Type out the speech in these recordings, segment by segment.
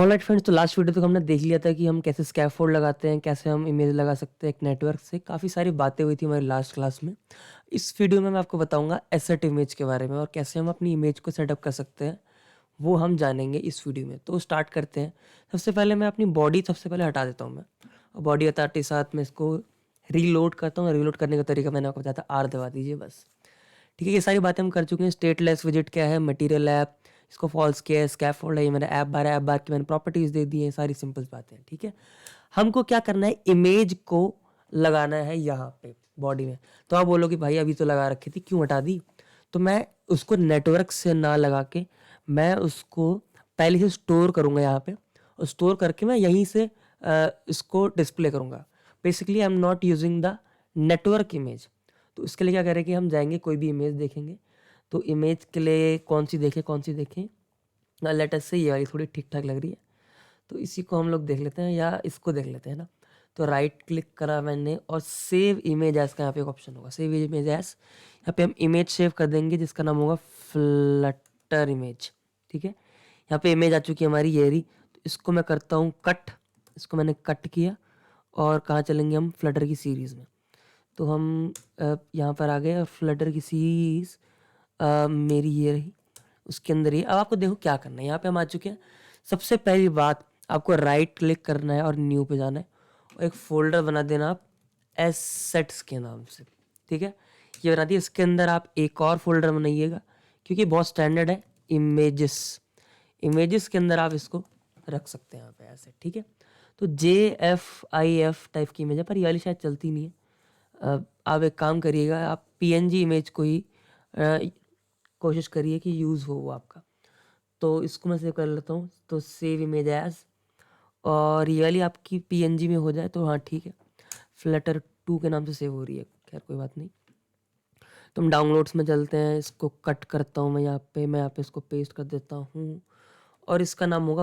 Alright friends, तो last video तक हमने देख लिया था कि हम कैसे स्कैफोल्ड लगाते हैं, कैसे हम इमेज लगा सकते हैं एक नेटवर्क से। काफ़ी सारी बातें हुई थी हमारी लास्ट क्लास में। इस वीडियो में मैं आपको बताऊंगा एसेट इमेज के बारे में और कैसे हम अपनी इमेज को सेटअप कर सकते हैं, वो हम जानेंगे इस वीडियो में। तो स्टार्ट करते हैं। सबसे पहले मैं अपनी बॉडी सबसे पहले हटा देता हूँ मैं, और बॉडी हटाते साथ में इसको रीलोड करता हूँ। रीलोड करने का तरीका मैंने आपको बताया था, आर दबा दीजिए बस। ठीक है, ये सारी बातें हम कर चुके हैं। स्टेटलेस विजिट क्या है, मटेरियल ऐप, इसको फॉल्स किया है, स्कैफोल्ड है, ये मैंने ऐप बार की मैंने प्रॉपर्टीज दे दी है, सारी सिंपल बातें हैं। ठीक है, हमको क्या करना है, इमेज को लगाना है यहाँ पे बॉडी में। तो आप बोलो कि भाई अभी तो लगा रखी थी, क्यों हटा दी? तो मैं उसको नेटवर्क से ना लगा के मैं उसको पहले से स्टोर करूँगा यहाँ पे, और स्टोर करके मैं यहीं से इसको डिस्प्ले करूँगा। Basically I am not using the network image. तो इसके लिए क्या करें कि हम जाएंगे, कोई भी इमेज देखेंगे। तो इमेज के लिए कौन सी देखें? लेट अस से ये वाली थोड़ी ठीक ठाक लग रही है, तो इसी को हम लोग देख लेते हैं, या इसको देख लेते हैं ना। तो राइट क्लिक करा मैंने और सेव इमेज एज का यहाँ पे एक ऑप्शन होगा, सेव इमेज एज। यहाँ पे हम इमेज सेव कर देंगे जिसका नाम होगा फ्लटर इमेज। ठीक है, यहाँ पे इमेज आ चुकी है हमारी, ये रही। तो इसको मैं करता हूँ कट। इसको मैंने कट किया और कहाँ चलेंगे हम, फ्लटर की सीरीज़ में। तो हम यहाँ पर आ गए और फ्लटर की सीरीज़ मेरी ये रही, उसके अंदर ही। अब आपको देखो क्या करना है, यहाँ पे हम आ चुके हैं। सबसे पहली बात, आपको राइट क्लिक करना है और न्यू पे जाना है, और एक फोल्डर बना देना आप एसेट्स के नाम से। ठीक है, ये बना दिया। इसके अंदर आप एक और फोल्डर बनाइएगा, क्योंकि बहुत स्टैंडर्ड है, इमेजेस के अंदर आप इसको रख सकते हैं यहाँ पे ऐसे। ठीक है, तो JFIF टाइप की इमेज है, पर ये वाली शायद चलती नहीं है। आप एक काम करिएगा, आप PNG इमेज को ही कोशिश करिए कि यूज़ हो वो आपका। तो इसको मैं सेव कर लेता हूँ, तो सेव इमेज एज, और ये वाली आपकी PNG में हो जाए तो हाँ ठीक है। फ्लटर 2 के नाम से सेव हो रही है, खैर कोई बात नहीं। तो हम डाउनलोड्स में चलते हैं, इसको कट करता हूँ मैं यहाँ पे इसको पेस्ट कर देता हूँ, और इसका नाम होगा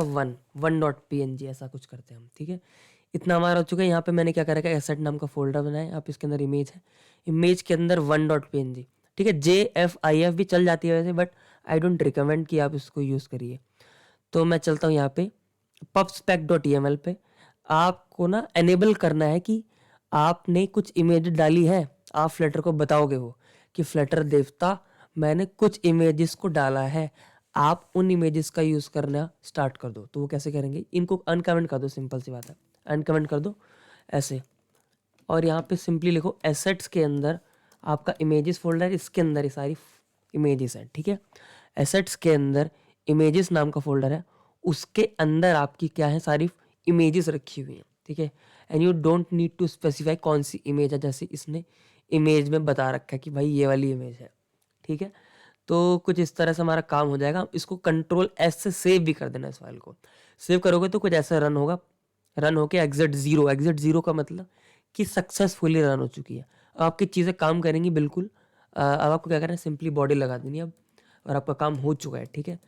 वन डॉट PNG, ऐसा कुछ करते हैं हम। ठीक है, इतना हमारा हो चुका है। यहाँ पे मैंने क्या करा है, एसेट नाम का फोल्डर बनाया, आप इसके अंदर इमेज है, इमेज के अंदर $1.png। ठीक है, JFIF भी चल जाती है वैसे, बट आई डोंट रिकमेंड कि आप इसको यूज़ करिए। तो मैं चलता हूँ यहाँ पे pubspec.yml पे। आपको ना एनेबल करना है कि आपने कुछ इमेज डाली है, आप फ्लटर को बताओगे वो कि फ्लटर देवता मैंने कुछ इमेजेस को डाला है, आप उन इमेजेस का यूज़ करना स्टार्ट कर दो। तो वो कैसे करेंगे, इनको अनकमेंट कर दो, सिंपल सी बात है, अनकमेंट कर दो ऐसे। और यहाँ पे सिंपली लिखो एसेट्स के अंदर आपका इमेजेस फोल्डर, इसके अंदर ये सारी इमेजेस हैं। ठीक है, एसेट्स के अंदर इमेजेस नाम का फोल्डर है, उसके अंदर आपकी क्या है, सारी इमेजेस रखी हुई हैं। ठीक है, and you don't need to specify कौन सी इमेज है, जैसे इसने इमेज में बता रखा है कि भाई ये वाली इमेज है। ठीक है, तो कुछ इस तरह से हमारा काम हो जाएगा। इसको Ctrl+S से सेव भी कर देना। इस फाइल को सेव करोगे तो कुछ ऐसा रन होगा, रन होके एग्जिट जीरो का मतलब कि सक्सेसफुली रन हो चुकी है। अब आपकी चीज़ें काम करेंगी बिल्कुल। अब आपको क्या करना है, सिंपली बॉडी लगा देनी है अब, और आपका काम हो चुका है। ठीक है,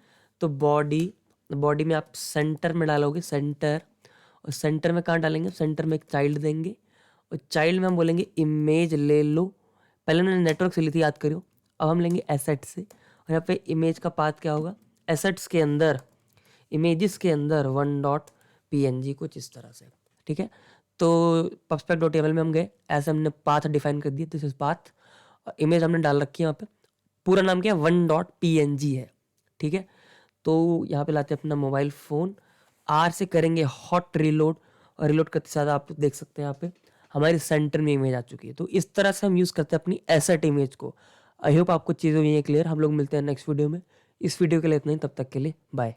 तो बॉडी में आप सेंटर में डालोगे, सेंटर, और सेंटर में कहाँ डालेंगे, सेंटर में एक चाइल्ड देंगे, और चाइल्ड में हम बोलेंगे इमेज ले लो। पहले मैंने नेटवर्क से ली थी, याद करियो। अब हम लेंगे एसेट से, और यहाँ पे इमेज का पाथ क्या होगा, एसेट्स के अंदर, इमेजेस के अंदर $1.png, कुछ इस तरह से। ठीक है, तो pubspec.yml में हम गए, ऐसे हमने पाथ डिफाइन कर दिया, दिस इज पाथ। इमेज हमने डाल रखी है यहाँ पे, पूरा नाम क्या है, $1.png है। ठीक है, तो यहाँ पे लाते हैं अपना मोबाइल फ़ोन, R से करेंगे हॉट रीलोड, और रीलोड करते साथ आप देख सकते हैं यहाँ पे हमारी सेंटर में इमेज आ चुकी है। तो इस तरह से हम यूज़ करते हैं अपनी एसेट इमेज को। आई होप आपको चीज़ें हुई हैं क्लियर। हम लोग मिलते हैं नेक्स्ट वीडियो में। इस वीडियो के लिए इतना ही, तब तक के लिए बाय।